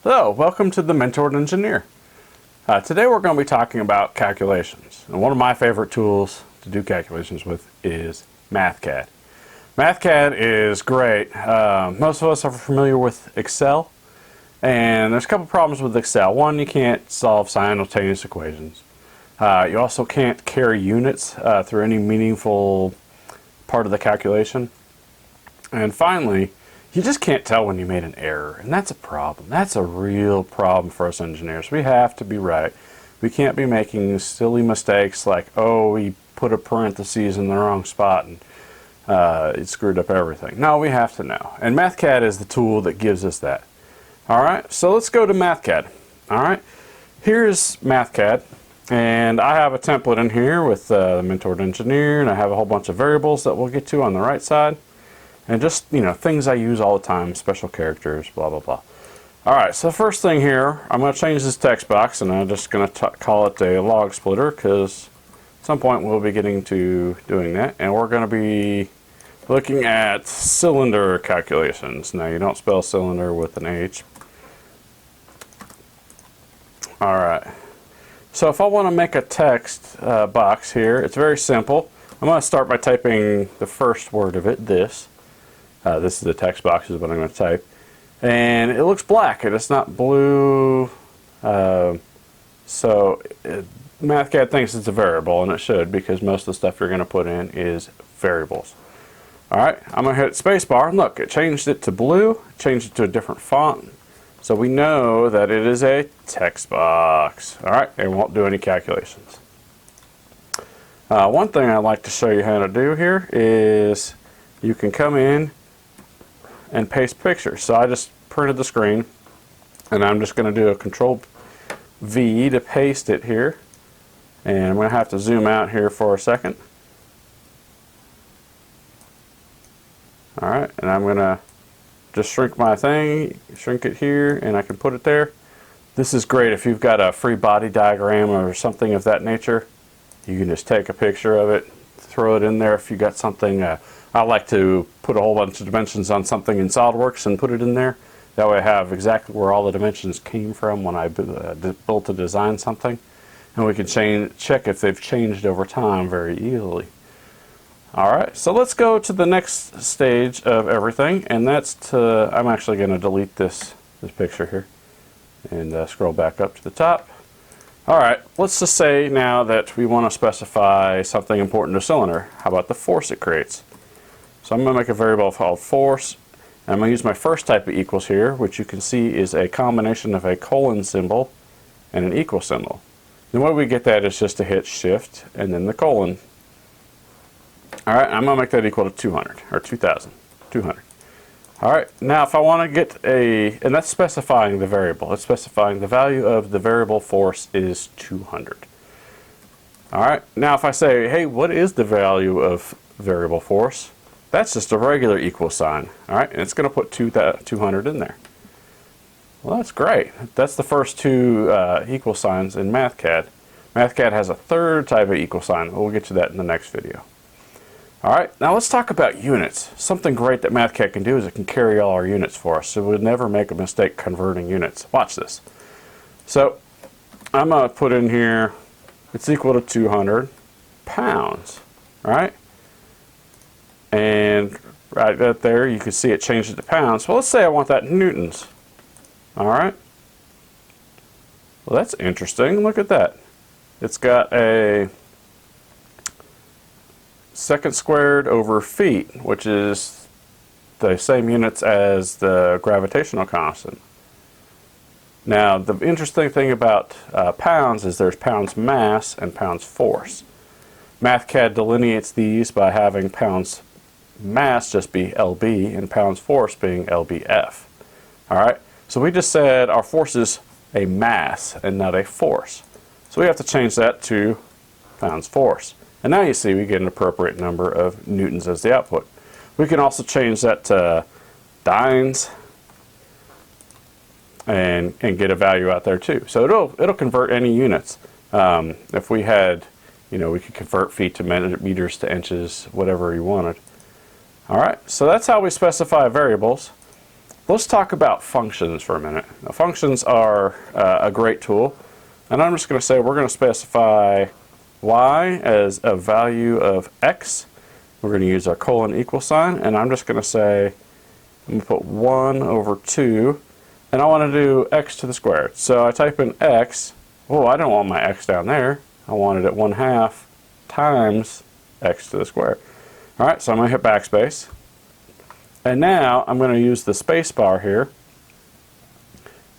Hello, welcome to the Mentored Engineer. Today we're going to be talking about calculations. And one of my favorite tools to do calculations with is MathCAD. MathCAD is great. Most of us are familiar with Excel. And there's a couple problems with Excel. One, you can't solve simultaneous equations. You also can't carry units through any meaningful part of the calculation. And finally, you just can't tell when you made an error, and that's a problem. That's a real problem for us engineers. We have to be right. We can't be making silly mistakes like, oh, we put a parentheses in the wrong spot and it screwed up everything. No, we have to know. And MathCAD is the tool that gives us that. All right, so let's go to MathCAD. All right, here's MathCAD, and I have a template in here with the Mentored Engineer, and I have a whole bunch of variables that we'll get to on the right side. And just, things I use all the time, special characters, blah, blah, blah. All right, so the first thing here, I'm going to change this text box, and I'm just going to call it a log splitter, because at some point we'll be getting to doing that. And we're going to be looking at cylinder calculations. Now, you don't spell cylinder with an H. All right. So if I want to make a text box here, it's very simple. I'm going to start by typing the first word of it, this. This is the text box is what I'm going to type. And it looks black and it's not blue. So MathCAD thinks it's a variable, and it should, because most of the stuff you're going to put in is variables. Alright, I'm going to hit spacebar, and look, it changed it to blue, changed it to a different font. So we know that it is a text box. Alright, it won't do any calculations. One thing I'd like to show you how to do here is you can come in and paste pictures. So I just printed the screen, and I'm just going to do a Control V to paste it here. And I'm going to have to zoom out here for a second. Alright, and I'm going to just shrink my thing, shrink it here, and I can put it there. This is great if you've got a free body diagram or something of that nature. You can just take a picture of it, throw it in there. If you got something, I like to put a whole bunch of dimensions on something in SolidWorks and put it in there. That way I have exactly where all the dimensions came from when I built to design something. And we can check if they've changed over time very easily. Alright, so let's go to the next stage of everything, and that's I'm actually going to delete this picture here and scroll back up to the top. Alright, let's just say now that we want to specify something important to a cylinder. How about the force it creates? So I'm going to make a variable called force. And I'm going to use my first type of equals here, which you can see is a combination of a colon symbol and an equal symbol. The way we get that is just to hit shift and then the colon. Alright, I'm going to make that equal to 200, or 2,000, 200. Alright, now if I want to get and that's specifying the variable. It's specifying the value of the variable force is 200. Alright, now if I say, hey, what is the value of variable force? That's just a regular equal sign. Alright, and it's going to put 200 in there. Well, that's great. That's the first two equal signs in MathCAD. MathCAD has a third type of equal sign. We'll get to that in the next video. Alright, now let's talk about units. Something great that MathCAD can do is it can carry all our units for us, so we'll never make a mistake converting units. Watch this. So, I'm going to put in here, it's equal to 200 pounds. Alright? And right up there, you can see it changed it to pounds. Well, let's say I want that in newtons. Alright? Well, that's interesting. Look at that. It's got a second squared over feet, which is the same units as the gravitational constant. Now, the interesting thing about pounds is there's pounds mass and pounds force. MathCAD delineates these by having pounds mass just be LB and pounds force being LBF. Alright, so we just said our force is a mass and not a force. So we have to change that to pounds force. And now you see we get an appropriate number of newtons as the output. We can also change that to dynes and get a value out there too. So it'll convert any units. If we had, we could convert feet to meters to inches, whatever you wanted. Alright, so that's how we specify variables. let's talk about functions for a minute. Now, functions are a great tool, and I'm just going to say we're going to specify y as a value of x. We're going to use our colon equal sign, and I'm just going to say, I'm going to put 1 over 2, and I want to do x to the squared. So I type in x. Oh, I don't want my x down there. I want it at 1/2 times x to the squared. All right, so I'm going to hit backspace. And now I'm going to use the space bar here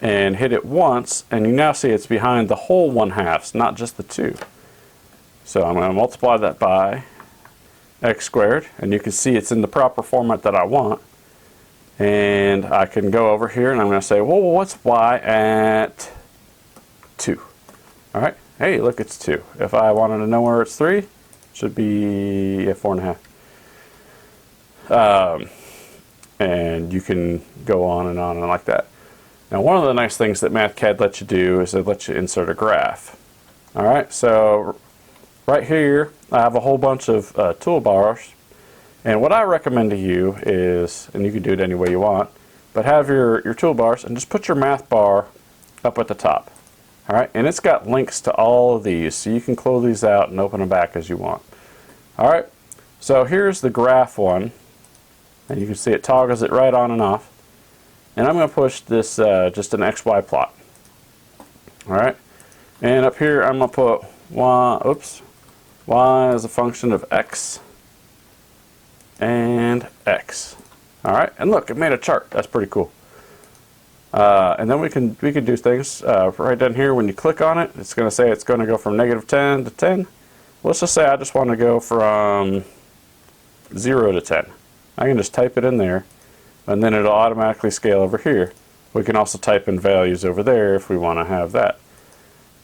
and hit it once, and you now see it's behind the whole 1/2, not just the 2. So I'm going to multiply that by x squared, and you can see it's in the proper format that I want. And I can go over here and I'm going to say, well, what's y at 2? All right, hey, look, it's 2. If I wanted to know where it's 3, it should be 4.5. And you can go on and like that. Now, one of the nice things that MathCAD lets you do is it lets you insert a graph. All right, so right here I have a whole bunch of toolbars, and what I recommend to you is, and you can do it any way you want, but have your toolbars and just put your math bar up at the top. All right, and it's got links to all of these, so you can close these out and open them back as you want. All right, so here's the graph one, and you can see it toggles it right on and off. And I'm going to push this just an XY plot. All right, and up here I'm going to put y as a function of x and x. All right, and look, it made a chart. That's pretty cool. And then we can do things right down here. When you click on it, it's going to say it's going to go from -10 to 10. Let's just say I just want to go from 0 to 10. I can just type it in there, and then it'll automatically scale over here. We can also type in values over there if we want to have that.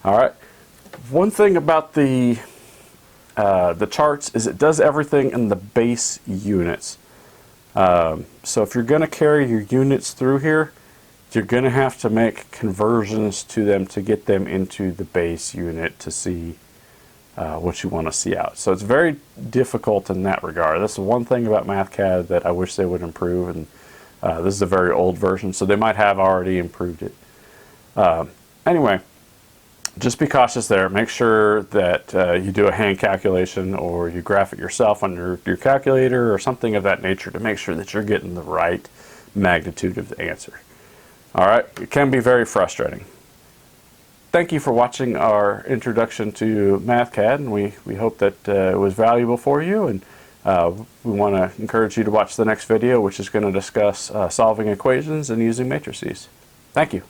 All right. One thing about the charts is it does everything in the base units. So if you're going to carry your units through here, you're going to have to make conversions to them to get them into the base unit to see what you want to see out. So it's very difficult in that regard. That's the one thing about MathCAD that I wish they would improve, and this is a very old version, so they might have already improved it. Anyway, just be cautious there. Make sure that you do a hand calculation, or you graph it yourself on your calculator or something of that nature to make sure that you're getting the right magnitude of the answer. All right, it can be very frustrating. Thank you for watching our introduction to MathCAD, and we hope that it was valuable for you, and we want to encourage you to watch the next video, which is going to discuss solving equations and using matrices. Thank you.